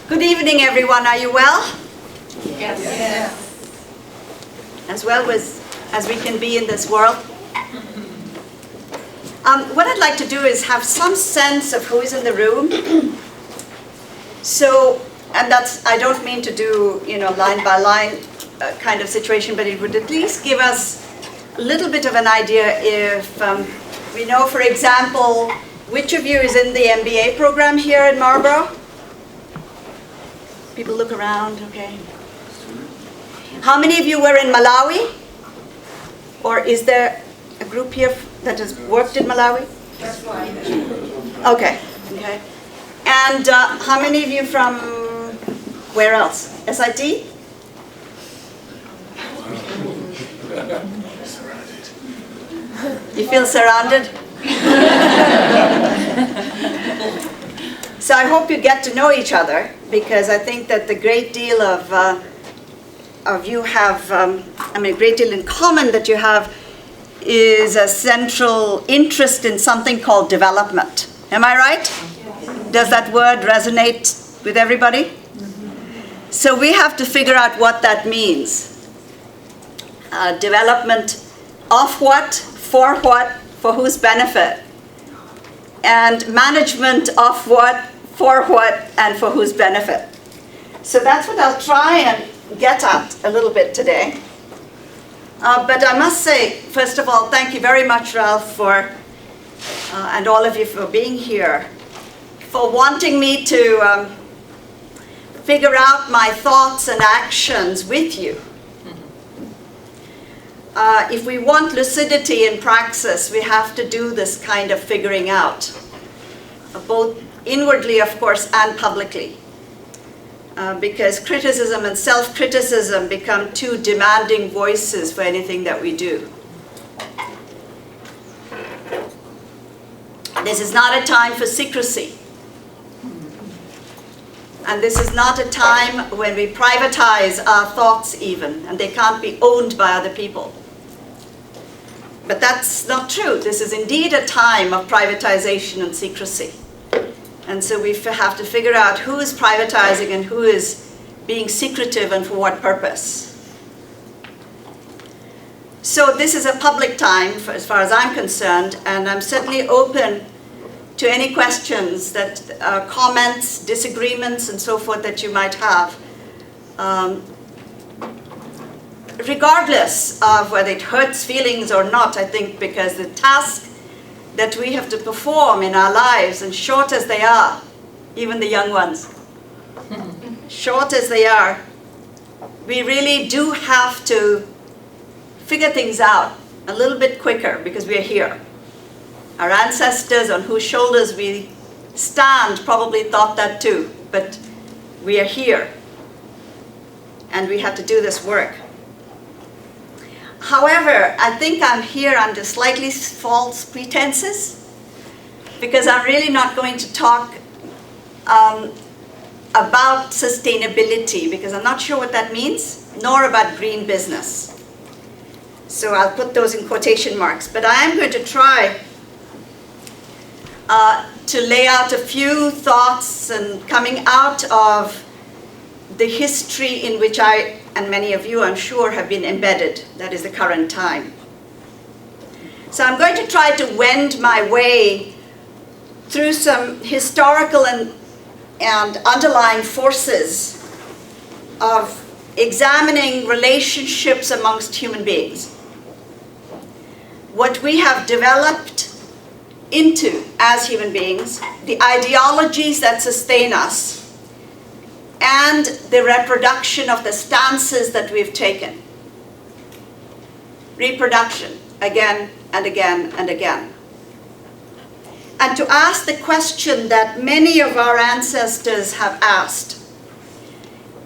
Good evening, everyone. Are you well? Yes. Yes. As well as we can be in this world. What I'd like to do is have some sense of who is in the room. So, and that's, I don't mean to do, line by line kind of situation, but it would at least give us a little bit of an idea if we know, for example, which of you is in the MBA program here in Marlboro? People look around, okay. How many of you were in Malawi? Or is there a group here that has worked in Malawi? That's right. Okay. And how many of you from where else? SIT? You feel surrounded? So I hope you get to know each other, because I think that the great deal of you have, a great deal in common that you have is a central interest in something called development. Am I right? Yes. Does that word resonate with everybody? Mm-hmm. So we have to figure out what that means. Development of what, for whose benefit? And management of what, for what, and for whose benefit? So that's what I'll try and get at a little bit today. But I must say, first of all, thank you very much, Ralph, for, and all of you for being here, for wanting me to figure out my thoughts and actions with you. If we want lucidity in praxis, we have to do this kind of figuring out, both inwardly, of course, and publicly. Because criticism and self-criticism become two demanding voices for anything that we do. This is not a time for secrecy. And this is not a time when we privatize our thoughts even, and they can't be owned by other people. But that's not true. This is indeed a time of privatization and secrecy. And so we have to figure out who is privatizing and who is being secretive and for what purpose. So this is a public time, as far as I'm concerned, and I'm certainly open to any questions, comments, disagreements, and so forth that you might have. Regardless of whether it hurts feelings or not, I think, because the task that we have to perform in our lives, and short as they are, even the young ones, short as they are, we really do have to figure things out a little bit quicker because we are here. Our ancestors on whose shoulders we stand probably thought that too, but we are here and we have to do this work. However, I think I'm here under slightly false pretenses, because I'm really not going to talk about sustainability, because I'm not sure what that means, nor about green business. So I'll put those in quotation marks. But I am going to try to lay out a few thoughts and coming out of the history in which I, and many of you, I'm sure, have been embedded, that is the current time. So I'm going to try to wend my way through some historical and underlying forces of examining relationships amongst human beings. What we have developed into as human beings, the ideologies that sustain us, and the reproduction of the stances that we've taken. Reproduction, again and again and again. And to ask the question that many of our ancestors have asked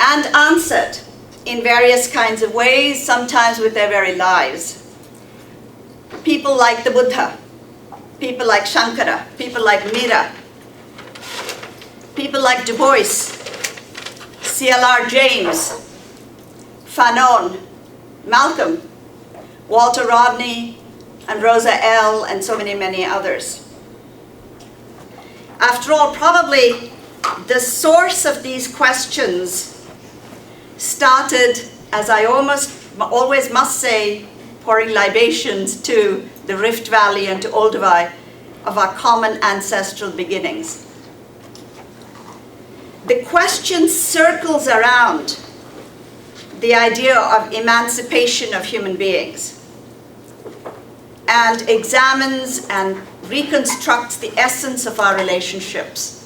and answered in various kinds of ways, sometimes with their very lives. People like the Buddha, people like Shankara, people like Mira, people like Du Bois, C.L.R. James, Fanon, Malcolm, Walter Rodney, and Rosa L., and so many, many others. After all, probably the source of these questions started, as I always must say, pouring libations to the Rift Valley and to Olduvai of our common ancestral beginnings. The question circles around the idea of emancipation of human beings and examines and reconstructs the essence of our relationships.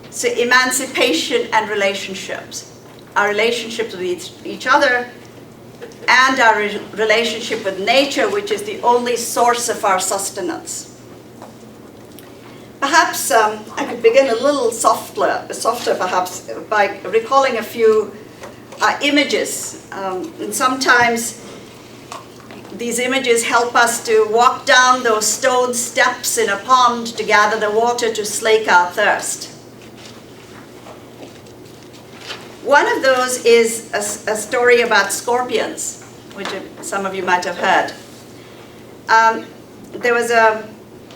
So emancipation and relationships, our relationships with each other and our relationship with nature, which is the only source of our sustenance. Perhaps I could begin a little softer perhaps, by recalling a few images. And sometimes these images help us to walk down those stone steps in a pond to gather the water to slake our thirst. One of those is a story about scorpions, which some of you might have heard.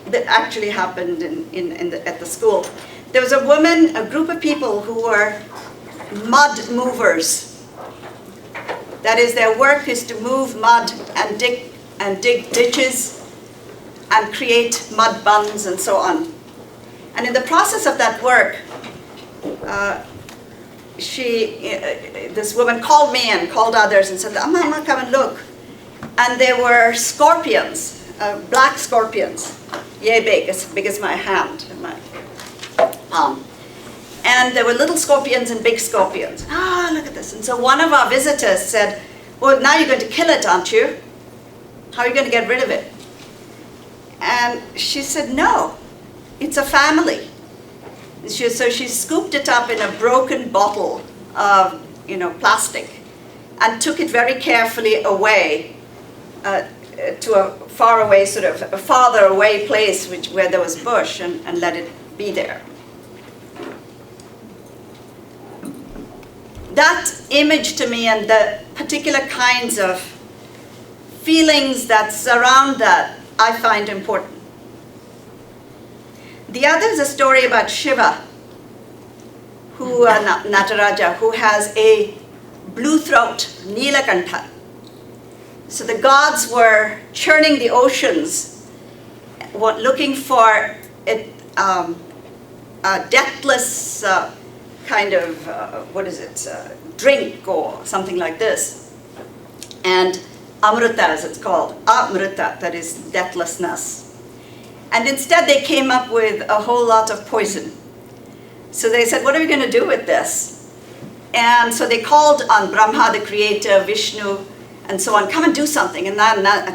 That actually happened at the school. There was a woman, a group of people who were mud movers. That is, their work is to move mud and dig ditches and create mud bunds and so on. And in the process of that work, this woman called me and called others and said, "Mama, come and look." And there were scorpions, black scorpions, yay big, as big as my hand, my palm. And there were little scorpions and big scorpions. Ah, look at this. And so one of our visitors said, "Well, now you're going to kill it, aren't you? How are you going to get rid of it?" And she said, "No, it's a family." So she scooped it up in a broken bottle of, plastic and took it very carefully away to a far away, sort of a farther away place where there was bush and let it be there. That image to me and the particular kinds of feelings that surround that, I find important. The other is a story about Shiva, Nataraja, who has a blue throat, Nilakantha. So the gods were churning the oceans, looking for a deathless kind of, drink or something like this. And Amrita, as it's called, Amrita, that is deathlessness. And instead they came up with a whole lot of poison. So they said, what are we going to do with this? And so they called on Brahma, the creator, Vishnu, and so on, come and do something. And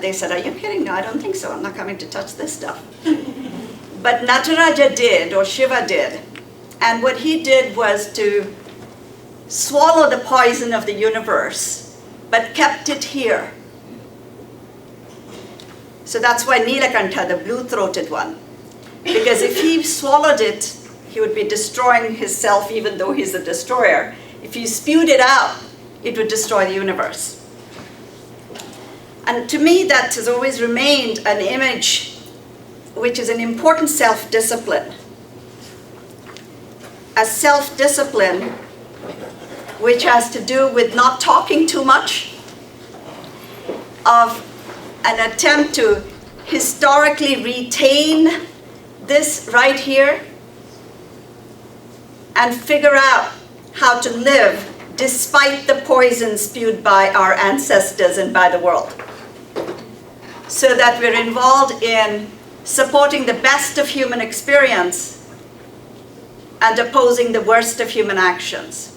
they said, are you kidding? No, I don't think so. I'm not coming to touch this stuff. But Nataraja did, or Shiva did. And what he did was to swallow the poison of the universe, but kept it here. So that's why Nilakantha, the blue-throated one. Because if he swallowed it, he would be destroying himself, even though he's the destroyer. If he spewed it out, it would destroy the universe. And to me, that has always remained an image which is an important self-discipline. A self-discipline which has to do with not talking too much, of an attempt to historically retain this right here and figure out how to live despite the poison spewed by our ancestors and by the world. So that we're involved in supporting the best of human experience and opposing the worst of human actions.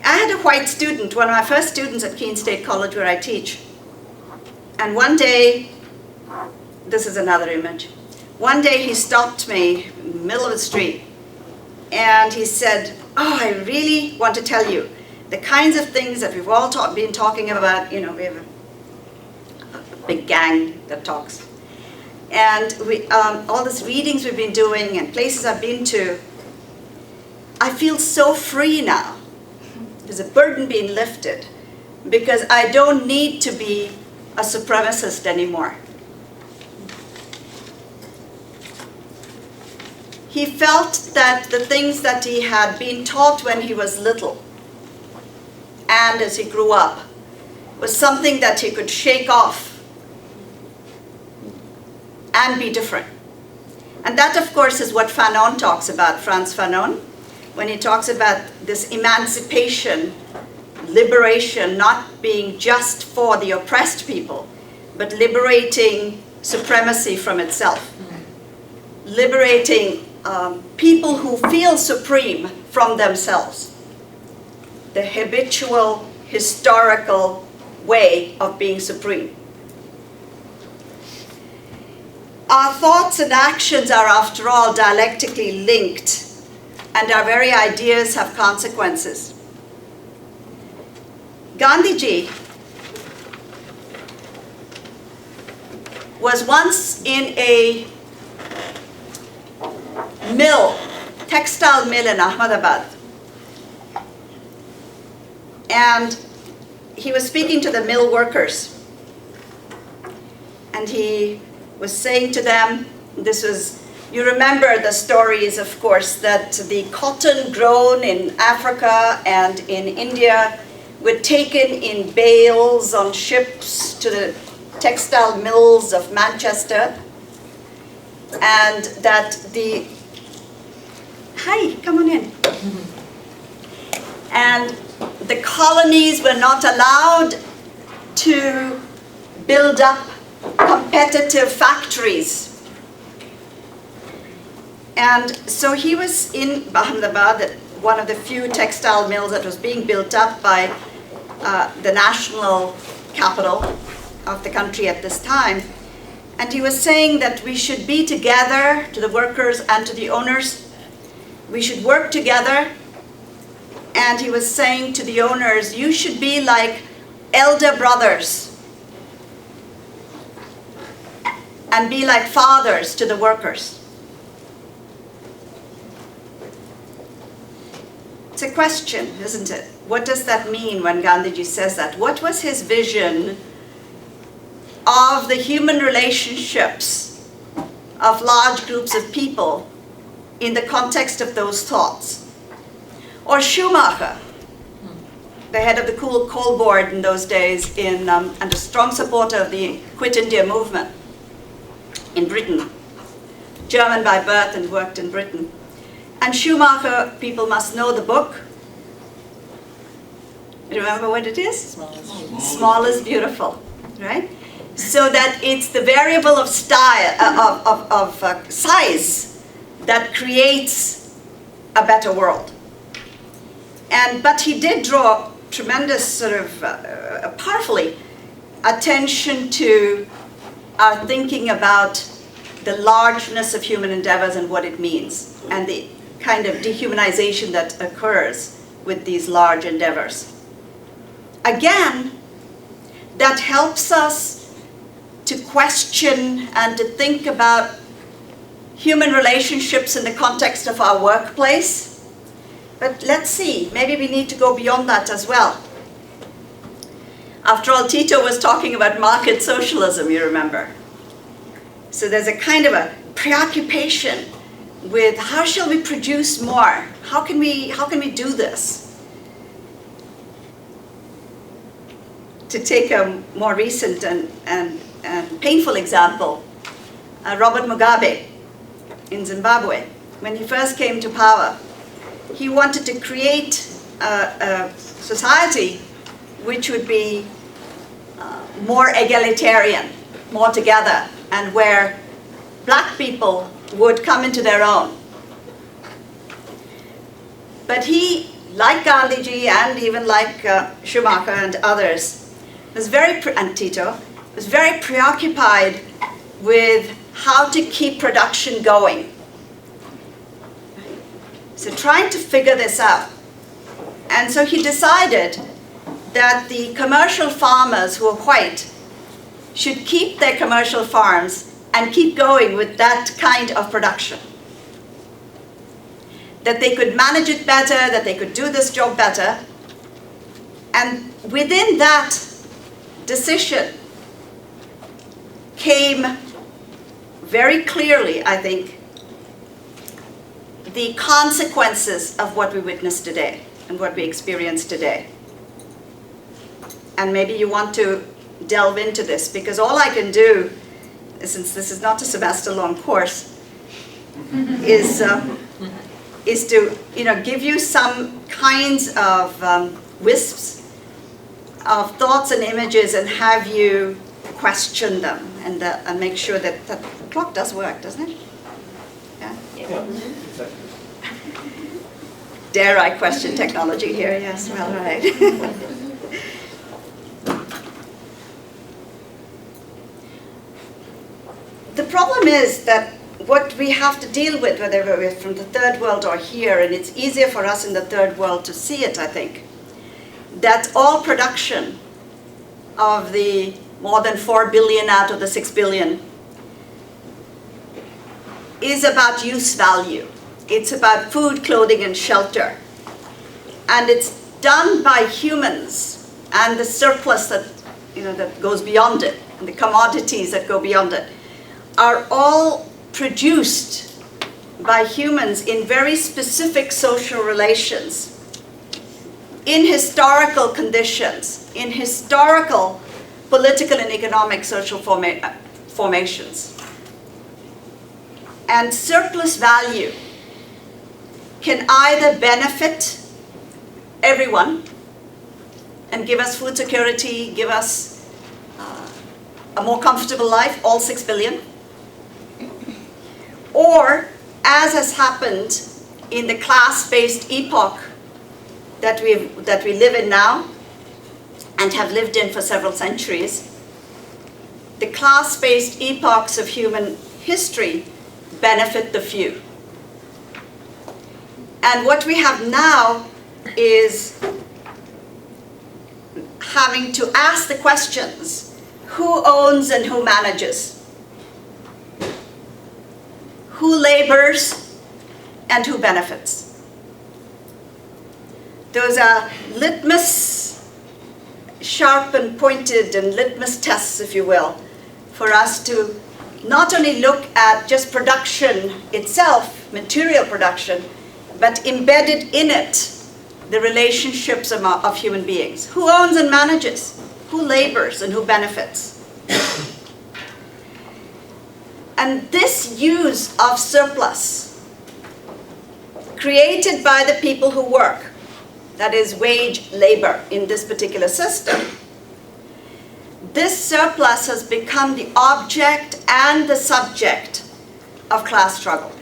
I had a white student, one of my first students at Keene State College where I teach. And one day, this is another image. One day he stopped me in the middle of the street and he said, oh, I really want to tell you the kinds of things that we've all been talking about. We have a big gang that talks. And all these readings we've been doing and places I've been to, I feel so free now. There's a burden being lifted because I don't need to be a supremacist anymore. he felt that the things that he had been taught when he was little and as he grew up was something that he could shake off and be different. And that, of course, is what Fanon talks about, Frantz Fanon, when he talks about this emancipation, liberation, not being just for the oppressed people, but liberating supremacy from itself. Liberating people who feel supreme from themselves. The habitual, historical way of being supreme. Our thoughts and actions are, after all, dialectically linked, and our very ideas have consequences. Gandhiji was once in a mill, textile mill in Ahmedabad. And he was speaking to the mill workers. And he was saying to them, this was, you remember the stories, of course, that the cotton grown in Africa and in India were taken in bales on ships to the textile mills of Manchester, and that the, hi, come on in. And the colonies were not allowed to build up competitive factories. And so he was in Ahmedabad, one of the few textile mills that was being built up by the national capital of the country at this time. And he was saying that we should be together, to the workers and to the owners. We should work together. And he was saying to the owners, you should be like elder brothers and be like fathers to the workers. It's a question, isn't it? What does that mean when Gandhiji says that? What was his vision of the human relationships of large groups of people in the context of those thoughts? Or Schumacher, the head of the Coal Board in those days, and a strong supporter of the Quit India movement in Britain, German by birth and worked in Britain. And Schumacher, people must know the book. Remember what it is? Small is beautiful, right? So that it's the variable of style, of size that creates a better world. But he did draw tremendous sort of, powerfully, attention to our thinking about the largeness of human endeavors and what it means, and the kind of dehumanization that occurs with these large endeavors. Again, that helps us to question and to think about human relationships in the context of our workplace. But let's see, maybe we need to go beyond that as well. After all, Tito was talking about market socialism, you remember. So there's a kind of a preoccupation with how shall we produce more? How can we do this? To take a more recent and painful example, Robert Mugabe in Zimbabwe, when he first came to power, he wanted to create a society which would be more egalitarian, more together, and where black people would come into their own. But he, like Gandhiji and even like Schumacher and others, and Tito, was very preoccupied with how to keep production going. So trying to figure this out. And so he decided that the commercial farmers who are white should keep their commercial farms and keep going with that kind of production. That they could manage it better, that they could do this job better. And within that decision came very clearly, I think, the consequences of what we witness today and what we experience today. And maybe you want to delve into this, because all I can do, since this is not a semester-long course, is to give you some kinds of wisps of thoughts and images and have you question them and make sure that the clock does work, doesn't it? Yeah? Yeah, exactly. Dare I question technology here? Yes, well, right. The problem is that what we have to deal with, whether we're from the third world or here, and it's easier for us in the third world to see it, I think, that all production of the more than 4 billion out of the 6 billion is about use value. It's about food, clothing, and shelter. And it's done by humans, and the surplus that, that goes beyond it, and the commodities that go beyond it, are all produced by humans in very specific social relations, in historical conditions, in historical political and economic social formations. And surplus value can either benefit everyone and give us food security, give us a more comfortable life, all 6 billion, or, as has happened in the class-based epoch that we live in now and have lived in for several centuries, the class-based epochs of human history benefit the few. And what we have now is having to ask the questions: who owns and who manages? Who labors and who benefits? Those are litmus, sharp and pointed, and litmus tests, if you will, for us to not only look at just production itself, material production, but embedded in it, the relationships of human beings. Who owns and manages? Who labors and who benefits? And this use of surplus, created by the people who work, that is wage labor in this particular system, this surplus has become the object and the subject of class struggle.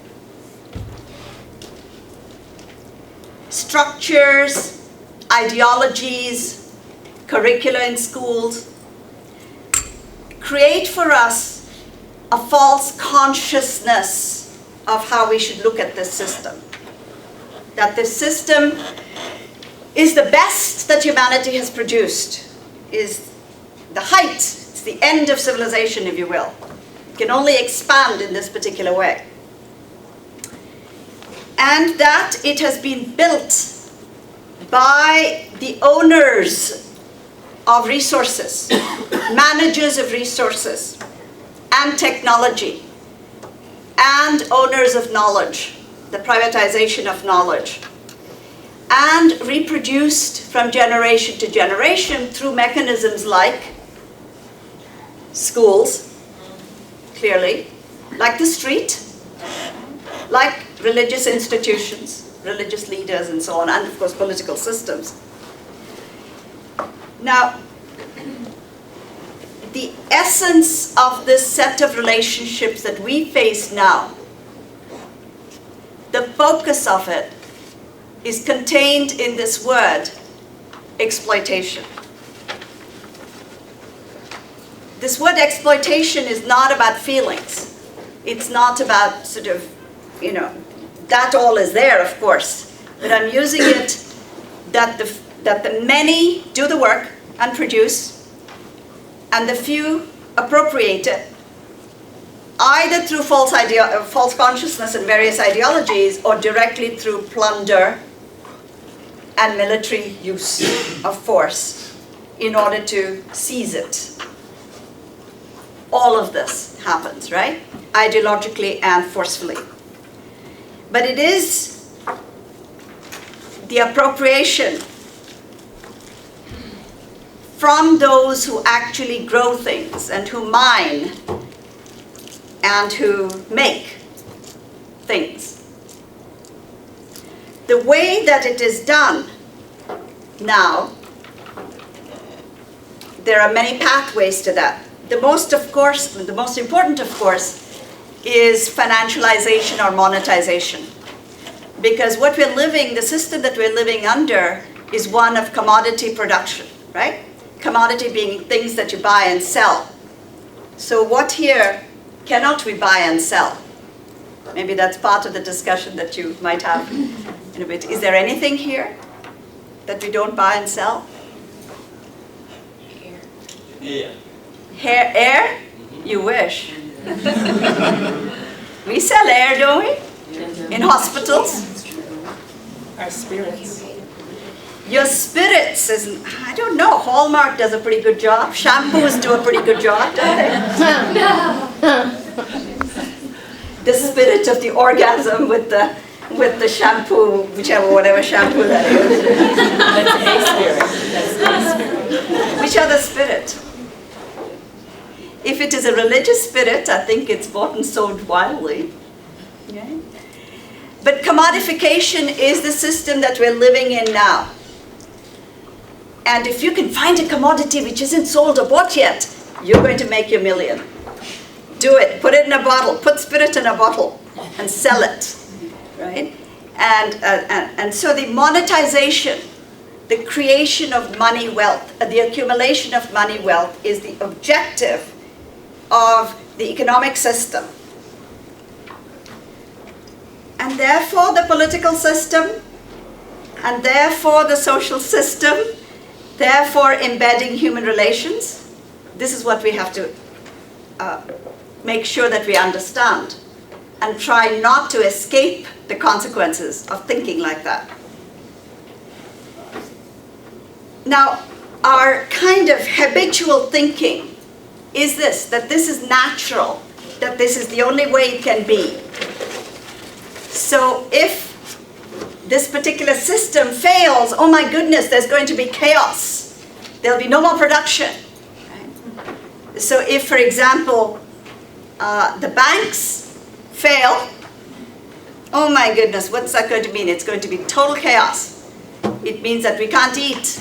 Structures, ideologies, curricula in schools create for us a false consciousness of how we should look at this system. That this system is the best that humanity has produced, is the height, it's the end of civilization, if you will. It can only expand in this particular way. And that it has been built by the owners of resources, managers of resources, and technology, and owners of knowledge, the privatization of knowledge, and reproduced from generation to generation through mechanisms like schools, clearly, like the street, like religious institutions, religious leaders, and so on, and of course political systems. Now, the essence of this set of relationships that we face now, the focus of it is contained in this word, exploitation. This word exploitation is not about feelings. It's not about sort of, that all is there, of course. But I'm using it that the many do the work and produce, and the few appropriate it, either through false consciousness and various ideologies, or directly through plunder and military use of force in order to seize it. All of this happens, right? Ideologically and forcefully. but it is the appropriation from those who actually grow things and who mine and who make things. The way that it is done now, there are many pathways to that. The most important, of course, is financialization or monetization. Because what we're living, the system that we're living under is one of commodity production, right? Commodity being things that you buy and sell. So what here cannot we buy and sell? Maybe that's part of the discussion that you might have in a bit. Is there anything here that we don't buy and sell? Air. Air? You wish. We sell air, don't we? In hospitals. Our spirits. Your spirits is, I don't know, Hallmark does a pretty good job. Shampoos do a pretty good job, don't they? The spirit of the orgasm with the shampoo, whatever shampoo that is. That's a spirit. That's a spirit. Which other spirit? If it is a religious spirit, I think it's bought and sold wildly. Okay? But commodification is the system that we're living in now. And if you can find a commodity which isn't sold or bought yet, you're going to make your million. Do it. Put it in a bottle. Put spirit in a bottle and sell it. Right? And so the monetization, the creation of money wealth, the accumulation of money wealth is the objective of the economic system. And therefore the political system, and therefore the social system, therefore embedding human relations. This is what we have to make sure that we understand and try not to escape the consequences of thinking like that. Now, our kind of habitual thinking is this, that this is natural, that this is the only way it can be. So if this particular system fails, oh my goodness, there's going to be chaos. There'll be no more production. Right? So if, for example, the banks fail, oh my goodness, what's that going to mean? It's going to be total chaos. It means that we can't eat,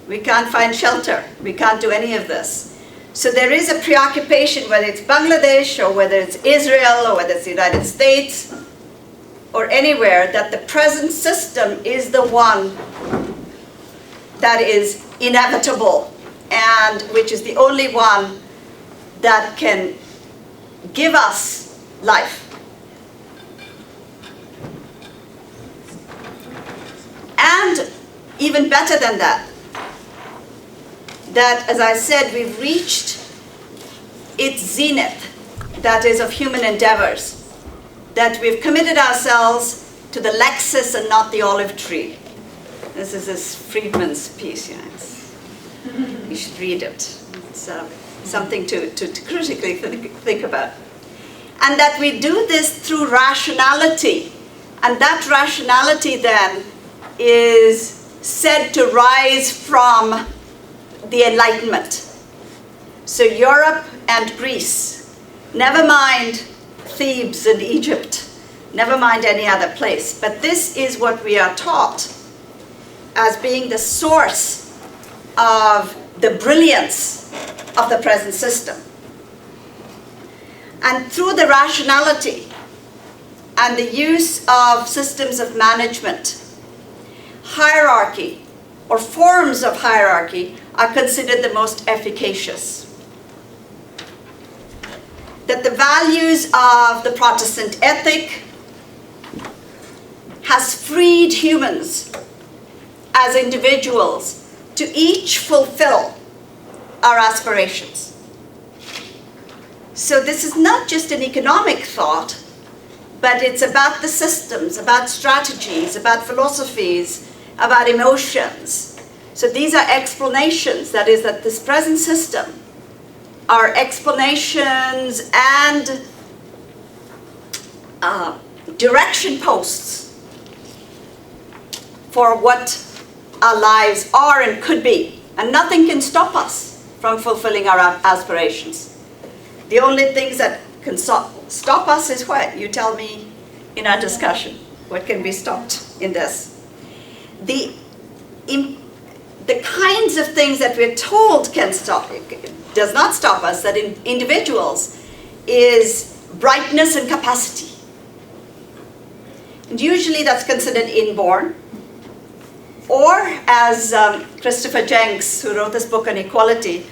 we can't find shelter, we can't do any of this. So there is a preoccupation, whether it's Bangladesh or whether it's Israel or whether it's the United States or anywhere, that the present system is the one that is inevitable and which is the only one that can give us life. And even better than that, that, as I said, we've reached its zenith, that is of human endeavors, that we've committed ourselves to the Lexus and not the olive tree. This is this Friedman's piece, you should read it. It's something to critically think about. And that we do this through rationality. And that rationality then is said to rise from the Enlightenment. So Europe and Greece, never mind Thebes and Egypt, never mind any other place, but this is what we are taught as being the source of the brilliance of the present system. And through the rationality and the use of systems of management, hierarchy or forms of hierarchy are considered the most efficacious. That the values of the Protestant ethic has freed humans as individuals to each fulfill our aspirations. So this is not just an economic thought, but it's about the systems, about strategies, about philosophies, about emotions. So these are explanations, that is, that this present system are explanations and direction posts for what our lives are and could be. And nothing can stop us from fulfilling our aspirations. The only things that can stop us is what? You tell me in our discussion. What can be stopped in this? The kinds of things that we're told can stop, does not stop us, that in individuals, is brightness and capacity. And usually that's considered inborn. Or as Christopher Jenks, who wrote this book on equality,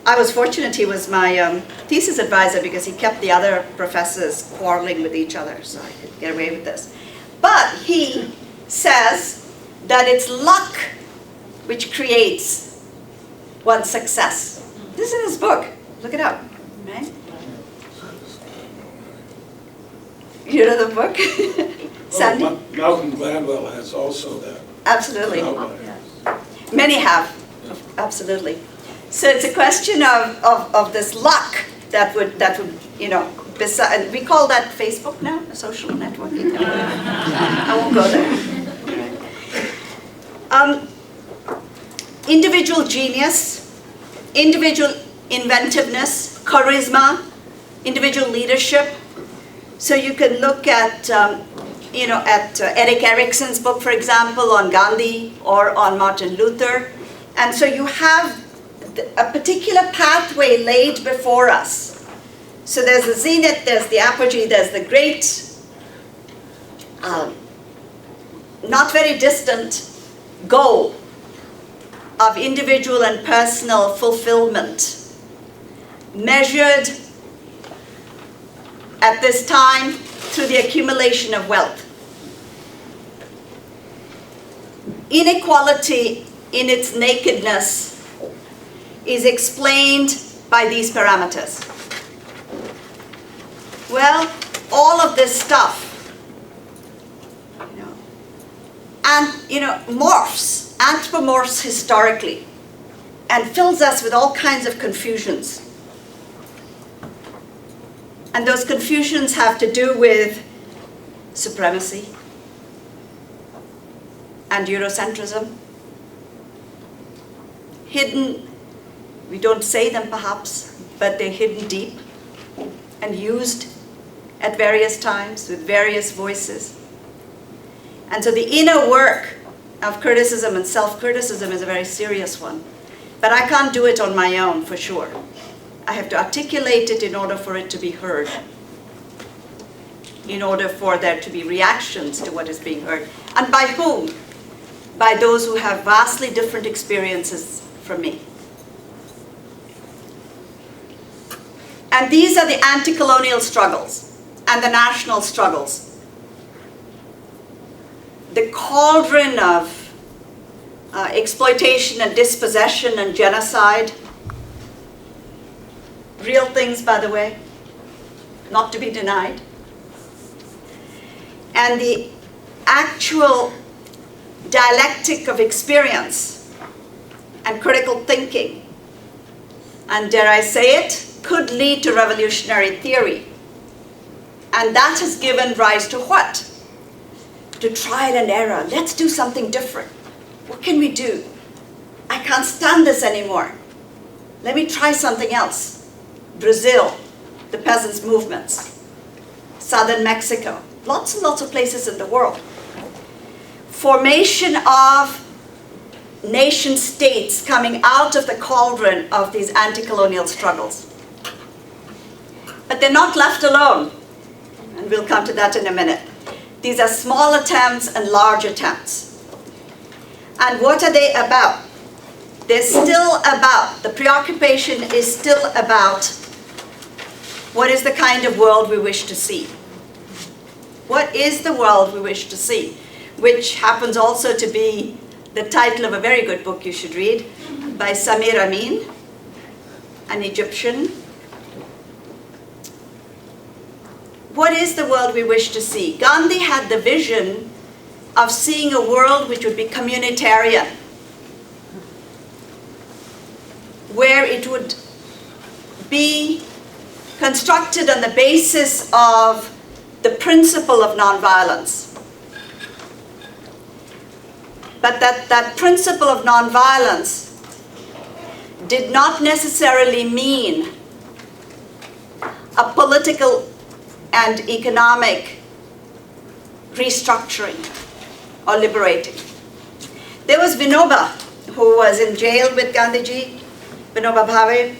I was fortunate he was my thesis advisor because he kept the other professors quarreling with each other, so I could get away with this. But he says that it's luck which creates one's success. This is in his book. Look it up. Right? You know the book? Sandy? Malcolm Gladwell has also that. Absolutely. Many have. Absolutely. So it's a question of this luck that would beside, we call that Facebook now, a social networking. I won't go there. Individual genius, individual inventiveness, charisma, individual leadership. So you can look at, Erik Erikson's book, for example, on Gandhi or on Martin Luther. And so you have a particular pathway laid before us. So there's the zenith, there's the apogee, there's the great, not very distant goal of individual and personal fulfillment, measured at this time through the accumulation of wealth. Inequality in its nakedness is explained by these parameters. Well, all of this stuff, morphs, anthropomorphs historically, and fills us with all kinds of confusions. And those confusions have to do with supremacy and Eurocentrism. Hidden, we don't say them perhaps, but they're hidden deep and used at various times with various voices. And so the inner work of criticism and self-criticism is a very serious one. But I can't do it on my own, for sure. I have to articulate it in order for it to be heard, in order for there to be reactions to what is being heard. And by whom? By those who have vastly different experiences from me. And these are the anti-colonial struggles and the national struggles. The cauldron of exploitation and dispossession and genocide. Real things, by the way, not to be denied. And the actual dialectic of experience and critical thinking, and dare I say it, could lead to revolutionary theory. And that has given rise to what? To trial and error. Let's do something different. What can we do? I can't stand this anymore. Let me try something else. Brazil, the peasants' movements. Southern Mexico, lots and lots of places in the world. Formation of nation states coming out of the cauldron of these anti-colonial struggles. But they're not left alone, and we'll come to that in a minute. These are small attempts and large attempts. And what are they about? They're still about, the preoccupation is still about what is the kind of world we wish to see. What is the world we wish to see? Which happens also to be the title of a very good book you should read by Samir Amin, an Egyptian. What is the world we wish to see? Gandhi had the vision of seeing a world which would be communitarian, where it would be constructed on the basis of the principle of nonviolence. But that principle of nonviolence did not necessarily mean a political and economic restructuring or liberating. There was Vinoba, who was in jail with Gandhiji, Vinoba Bhave,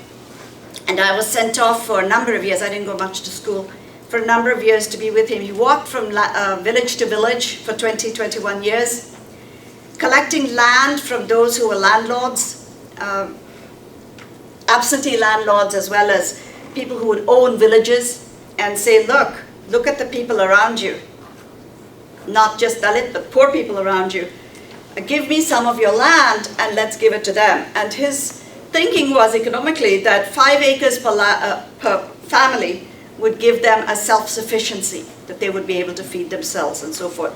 and I was sent off for a number of years. I didn't go much to school. For a number of years to be with him. He walked from village to village for 20, 21 years, collecting land from those who were landlords, absentee landlords, as well as people who would own villages, and say, look at the people around you. Not just Dalit, but poor people around you. Give me some of your land and let's give it to them. And his thinking was economically that 5 acres per family would give them a self-sufficiency, that they would be able to feed themselves and so forth.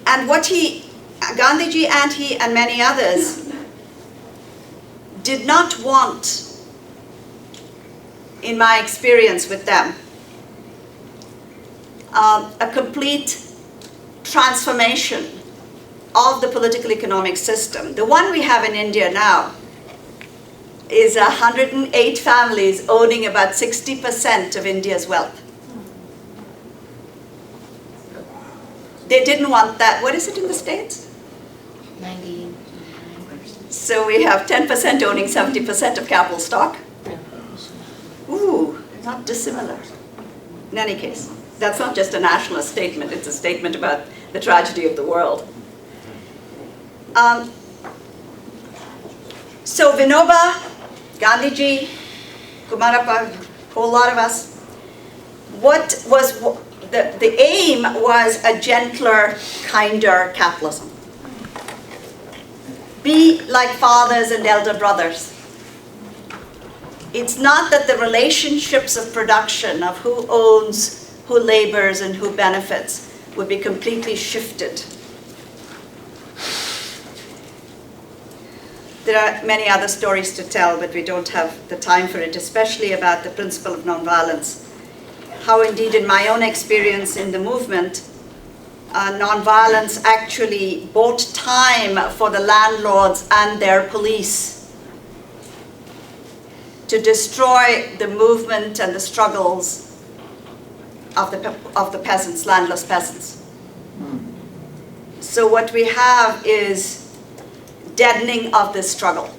And what Gandhiji and he and many others did not want, in my experience with them, a complete transformation of the political economic system. The one we have in India now is 108 families owning about 60% of India's wealth. They didn't want that. What is it in the States? 99%. So we have 10% owning 70% of capital stock. Ooh, not dissimilar. In any case, that's not just a nationalist statement, it's a statement about the tragedy of the world. So Vinoba, Gandhiji, Kumarappa, a whole lot of us, what was the aim was a gentler, kinder capitalism. Be like fathers and elder brothers. It's not that the relationships of production, of who owns, who labors, and who benefits, would be completely shifted. There are many other stories to tell, but we don't have the time for it, especially about the principle of nonviolence. How indeed, in my own experience in the movement, nonviolence actually bought time for the landlords and their police to destroy the movement and the struggles of the peasants, landless peasants. So what we have is deadening of this struggle.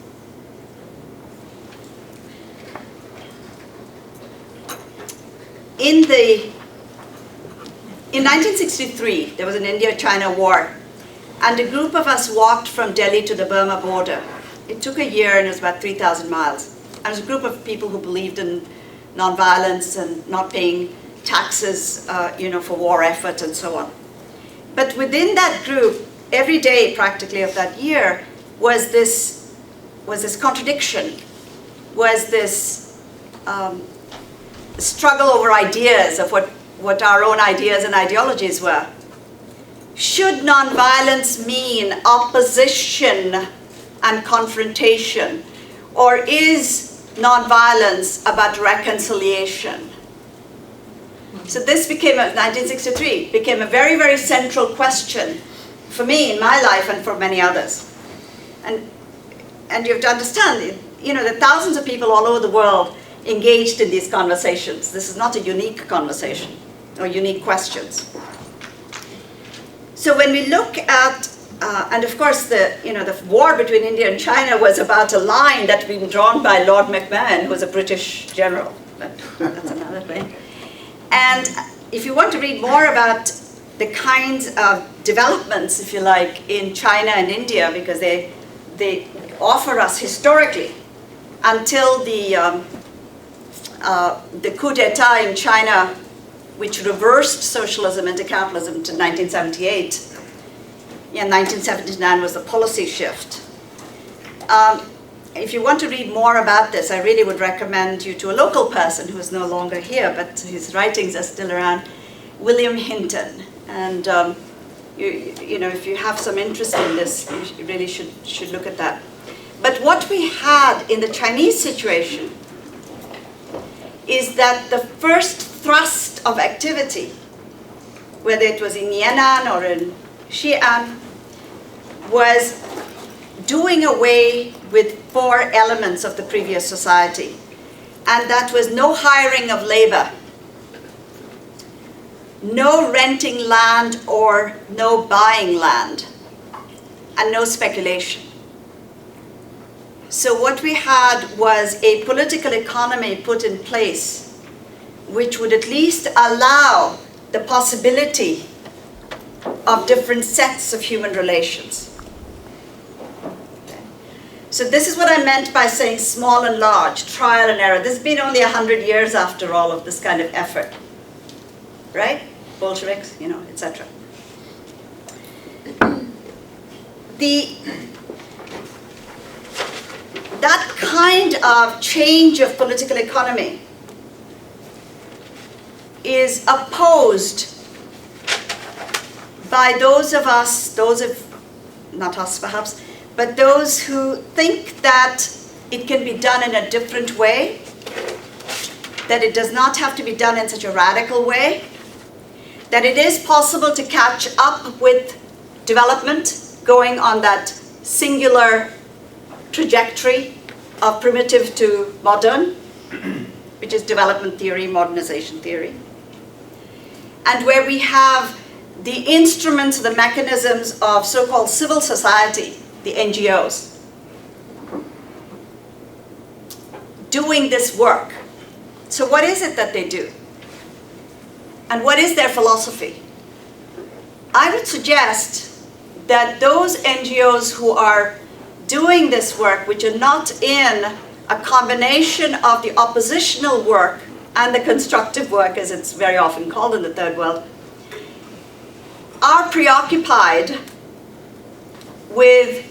In 1963, there was an India-China war, and a group of us walked from Delhi to the Burma border. It took a year and it was about 3,000 miles. And it was a group of people who believed in nonviolence and not paying taxes, for war effort and so on. But within that group, every day practically of that year was this contradiction, was this struggle over ideas of what our own ideas and ideologies were. Should nonviolence mean opposition and confrontation, or is nonviolence about reconciliation? So this became, 1963, became a very, very central question for me in my life and for many others. And you have to understand, there are thousands of people all over the world engaged in these conversations. This is not a unique conversation or unique questions. So when we look at, and of course the war between India and China was about a line that had been drawn by Lord Macmahon, who was a British general. But that's another thing. And if you want to read more about the kinds of developments, if you like, in China and India, because they offer us historically, until the coup d'etat in China, which reversed socialism into capitalism to 1978. And 1979 was the policy shift. If you want to read more about this, I really would recommend you to a local person who is no longer here, but his writings are still around, William Hinton. And if you have some interest in this, you really should look at that. But what we had in the Chinese situation is that the first thrust of activity, whether it was in Yan'an or in Xi'an, was doing away with 4 elements of the previous society. And that was no hiring of labor, no renting land or no buying land, and no speculation. So what we had was a political economy put in place which would at least allow the possibility of different sets of human relations. So this is what I meant by saying small and large, trial and error. This has been only 100 years after all of this kind of effort, right? Bolsheviks, etc. That kind of change of political economy is opposed by those of us, not us perhaps, but those who think that it can be done in a different way, that it does not have to be done in such a radical way, that it is possible to catch up with development going on that singular trajectory of primitive to modern, which is development theory, modernization theory, and where we have the instruments, the mechanisms of so-called civil society, the NGOs, doing this work. So what is it that they do? And what is their philosophy? I would suggest that those NGOs who are doing this work, which are not in a combination of the oppositional work and the constructive work, as it's very often called in the Third World, are preoccupied with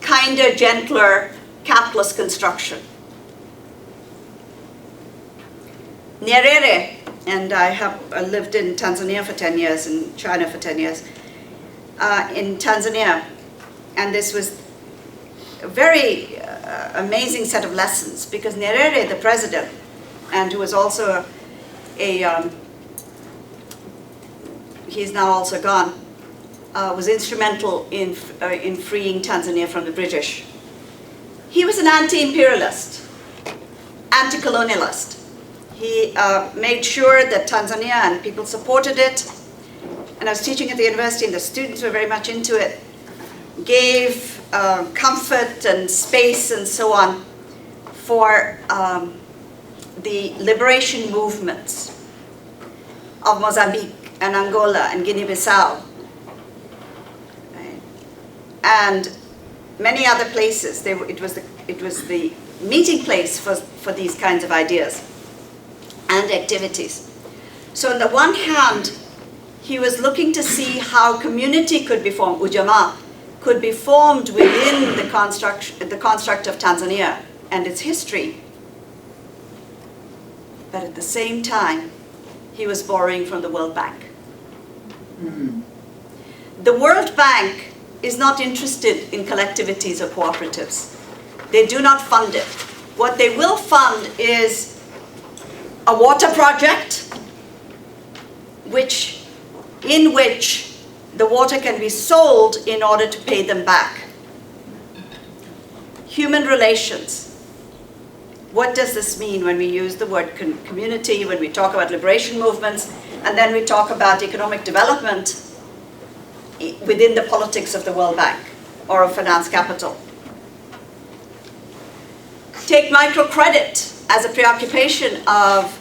kinder, gentler, capitalist construction. Nyerere, and I have lived in Tanzania for 10 years, in China for 10 years, in Tanzania, and this was a very amazing set of lessons, because Nyerere, the president, and who was also he's now also gone, was instrumental in freeing Tanzania from the British. He was an anti-imperialist, anti-colonialist. He made sure that Tanzania and people supported it, and I was teaching at the university and the students were very much into it, gave comfort and space and so on for the liberation movements of Mozambique and Angola and Guinea-Bissau, right? And many other places. It was the meeting place for these kinds of ideas and activities. So on the one hand, he was looking to see how community could be formed, ujamaa, could be formed within the construct of Tanzania and its history. But at the same time, he was borrowing from the World Bank. Mm-hmm. The World Bank is not interested in collectivities or cooperatives. They do not fund it. What they will fund is a water project in which the water can be sold in order to pay them back. Human relations. What does this mean when we use the word community, when we talk about liberation movements, and then we talk about economic development within the politics of the World Bank or of finance capital? Take microcredit as a preoccupation of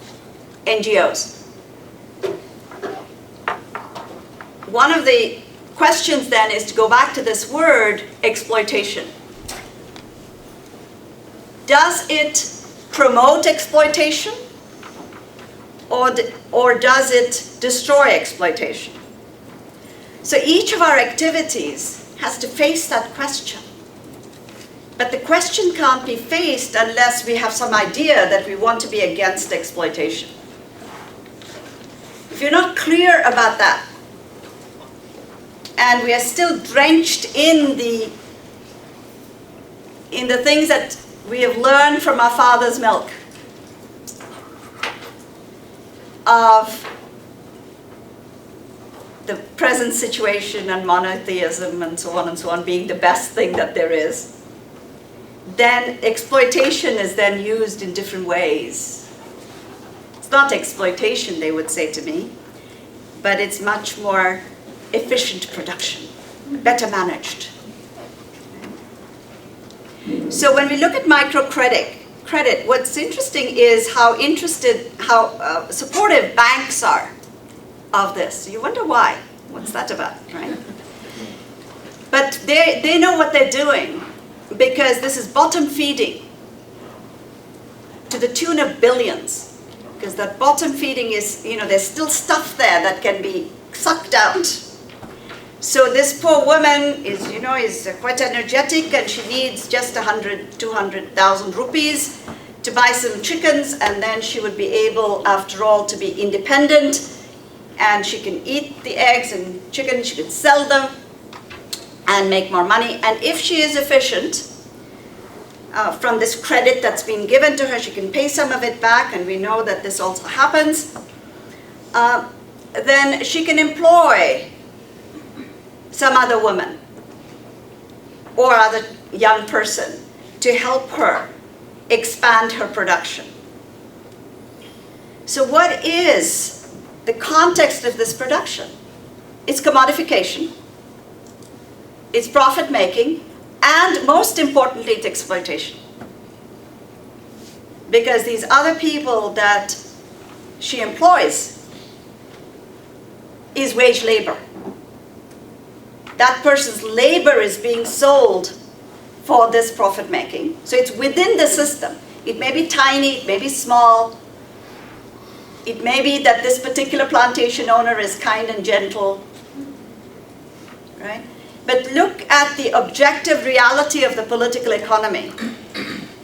NGOs. One of the questions then is to go back to this word, exploitation. Does it promote exploitation, or does it destroy exploitation? So each of our activities has to face that question. But the question can't be faced unless we have some idea that we want to be against exploitation. If you're not clear about that, and we are still drenched in the things that we have learned from our father's milk, of the present situation and monotheism and so on being the best thing that there is, then exploitation is then used in different ways. It's not exploitation, they would say to me, but it's much more efficient production, better managed. So when we look at microcredit, what's interesting is how supportive banks are of this. You wonder why. What's that about, right? But they know what they're doing, because this is bottom feeding to the tune of billions. Because that bottom feeding is, there's still stuff there that can be sucked out. So this poor woman is quite energetic, and she needs just 200,000 rupees to buy some chickens, and then she would be able, after all, to be independent, and she can eat the eggs and chicken, she can sell them and make more money. And if she is efficient, from this credit that's been given to her, she can pay some of it back, and we know that this also happens, then she can employ some other woman or other young person to help her expand her production. So what is the context of this production? It's commodification, it's profit making, and most importantly, it's exploitation. Because these other people that she employs is wage labor. That person's labor is being sold for this profit making. So it's within the system. It may be tiny, it may be small. It may be that this particular plantation owner is kind and gentle, right? But look at the objective reality of the political economy,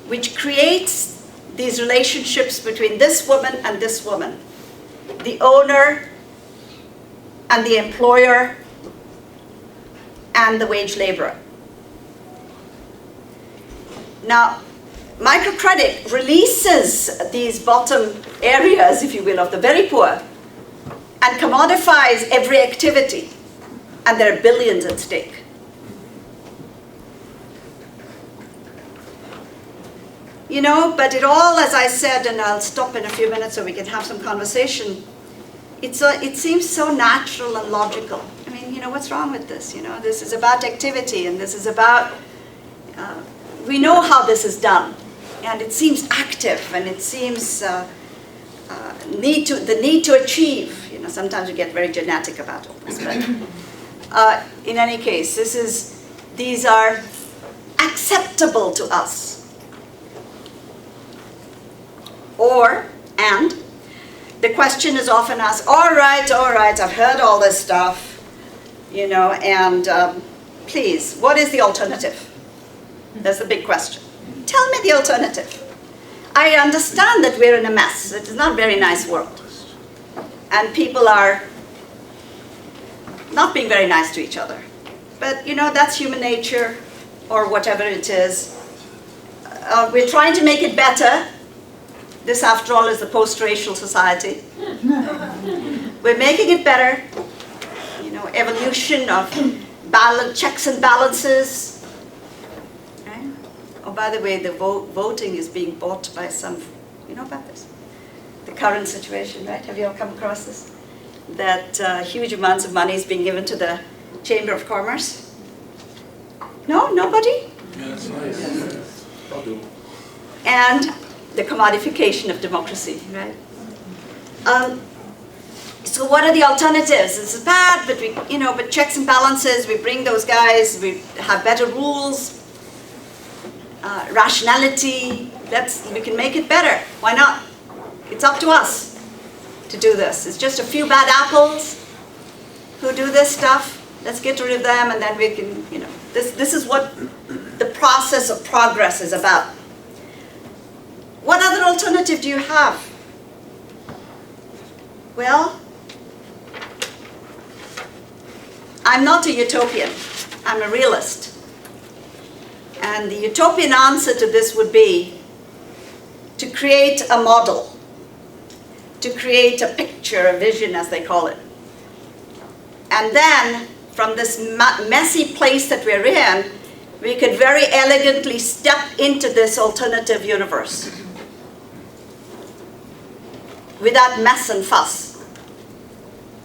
which creates these relationships between this woman and this woman, the owner and the employer and the wage laborer. Now, microcredit releases these bottom areas, if you will, of the very poor, and commodifies every activity, and there are billions at stake. But it all, as I said, and I'll stop in a few minutes so we can have some conversation, it seems so natural and logical. I mean, what's wrong with this? This is about activity, and this is about, we know how this is done, and it seems active, and it seems the need to achieve. Sometimes we get very genetic about all this, but in any case, these are acceptable to us. And the question is often asked, all right, I've heard all this stuff, and please, what is the alternative? That's the big question. Tell me the alternative. I understand that we're in a mess. It is not a very nice world. And people are not being very nice to each other. But, that's human nature, or whatever it is. We're trying to make it better. This, after all, is the post-racial society. We're making it better. Evolution of checks and balances. Right? Oh, by the way, the voting is being bought by some, about this? The current situation, right? Have you all come across this? That huge amounts of money is being given to the Chamber of Commerce? No? Nobody? Yeah, that's nice. Yes. I'll do. And the commodification of democracy, right? So what are the alternatives? This is bad, but but checks and balances, we bring those guys, we have better rules, rationality, we can make it better. Why not? It's up to us to do this. It's just a few bad apples who do this stuff. Let's get rid of them, and then we can, this is what the process of progress is about. What other alternative do you have? Well, I'm not a utopian. I'm a realist. And the utopian answer to this would be to create a model, to create a picture, a vision as they call it. And then from this messy place that we're in, we could very elegantly step into this alternative universe without mess and fuss.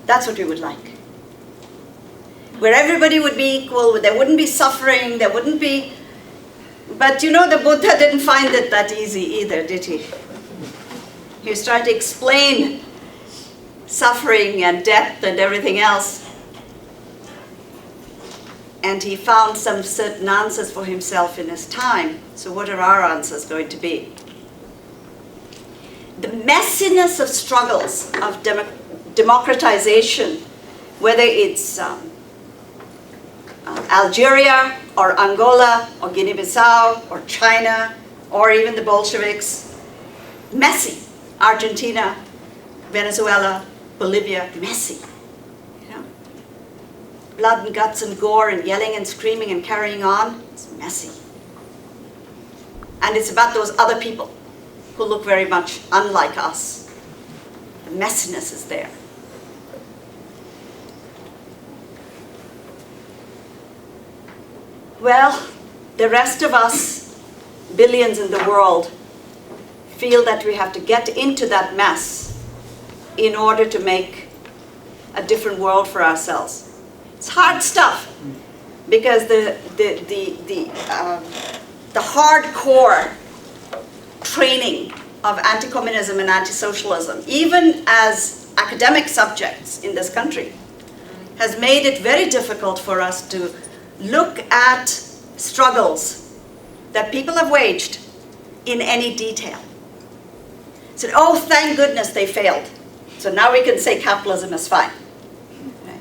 That's what we would like. Where everybody would be equal, there wouldn't be suffering, there wouldn't be... But you know, the Buddha didn't find it that easy either, did he? He was trying to explain suffering and death and everything else. And he found some certain answers for himself in his time. So what are our answers going to be? The messiness of struggles of democratization, whether it's Algeria or Angola or Guinea-Bissau or China or even the Bolsheviks, messy. Argentina, Venezuela, Bolivia, messy. You know? Blood and guts and gore and yelling and screaming and carrying on, it's messy. And it's about those other people who look very much unlike us. The messiness is there. Well, the rest of us, billions in the world, feel that we have to get into that mess in order to make a different world for ourselves. It's hard stuff because the hardcore training of anti-communism and anti-socialism, even as academic subjects in this country, has made it very difficult for us to look at struggles that people have waged in any detail. Said, oh, thank goodness they failed. So now we can say capitalism is fine. Okay.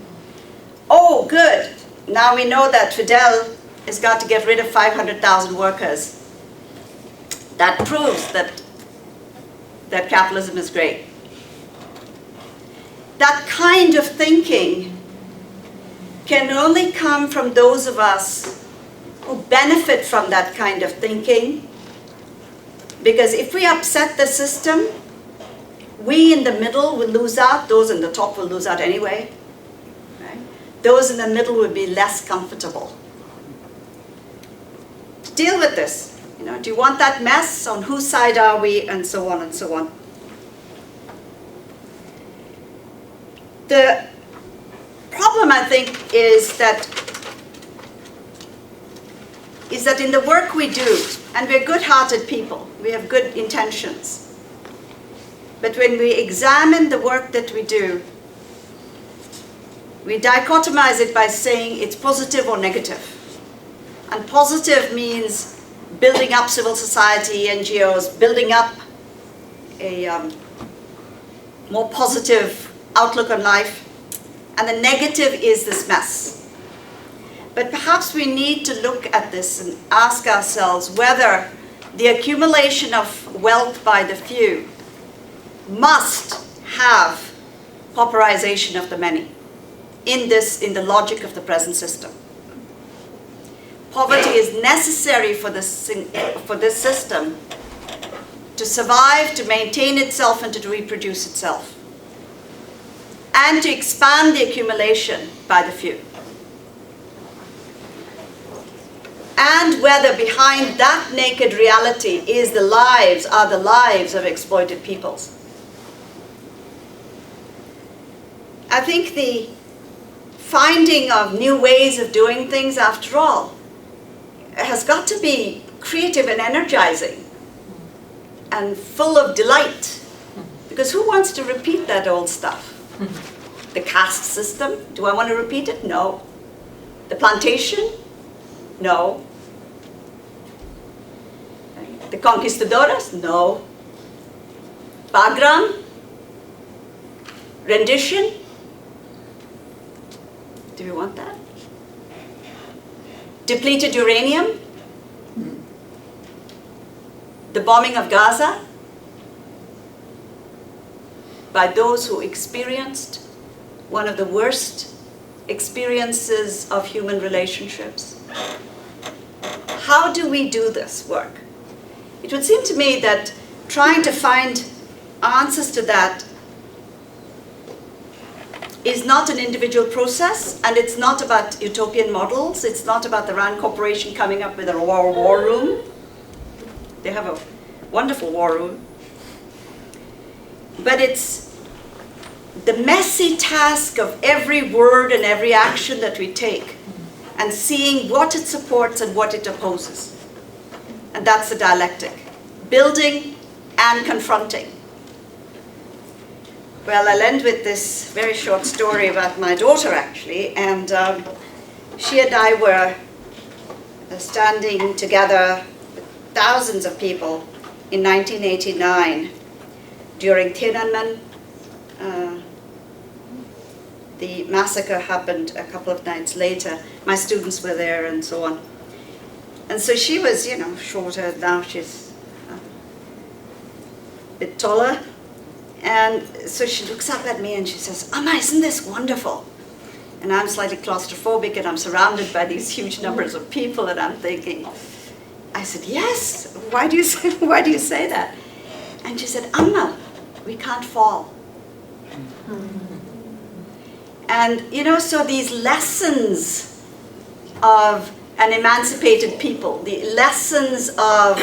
Oh, good. Now we know that Fidel has got to get rid of 500,000 workers. That proves that capitalism is great. That kind of thinking can only come from those of us who benefit from that kind of thinking. Because if we upset the system, we in the middle will lose out. Those in the top will lose out anyway. Right? Those in the middle will be less comfortable. Deal with this. You know, do you want that mess? On whose side are we? And so on and so on. The problem, I think, is that in the work we do, and we're good-hearted people, we have good intentions, but when we examine the work that we do, we dichotomize it by saying it's positive or negative. And positive means building up civil society, NGOs, building up a more positive outlook on life. And the negative is this mess. But perhaps we need to look at this and ask ourselves whether the accumulation of wealth by the few must have pauperization of the many in the logic of the present system. Poverty is necessary for this system to survive, to maintain itself, and to reproduce itself, and to expand the accumulation by the few. And whether behind that naked reality are the lives of exploited peoples. I think the finding of new ways of doing things, after all, has got to be creative and energizing and full of delight. Because who wants to repeat that old stuff? The caste system, do I want to repeat it? No. The plantation? No. The conquistadores? No. Bagram? Rendition? Do we want that? Depleted uranium? The bombing of Gaza? By those who experienced one of the worst experiences of human relationships. How do we do this work? It would seem to me that trying to find answers to that is not an individual process, and it's not about utopian models. It's not about the Rand Corporation coming up with a war room. They have a wonderful war room. But it's the messy task of every word and every action that we take, and seeing what it supports and what it opposes. And that's the dialectic. Building and confronting. Well, I'll end with this very short story about my daughter, actually. And she and I were standing together with thousands of people in 1989 during Tiananmen. The massacre happened a couple of nights later. My students were there and so on. And so she was, you know, shorter. Now she's a bit taller. And so she looks up at me and she says, "Amma, isn't this wonderful?" And I'm slightly claustrophobic and I'm surrounded by these huge numbers of people, and I'm thinking, I said, "Yes, why do you say that?" And she said, "Amma, we can't fall." And you know, so these lessons of an emancipated people, the lessons of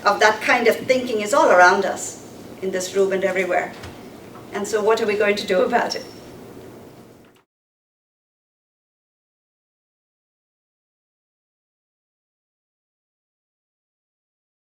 that kind of thinking is all around us, in this room and everywhere. And so what are we going to do about it?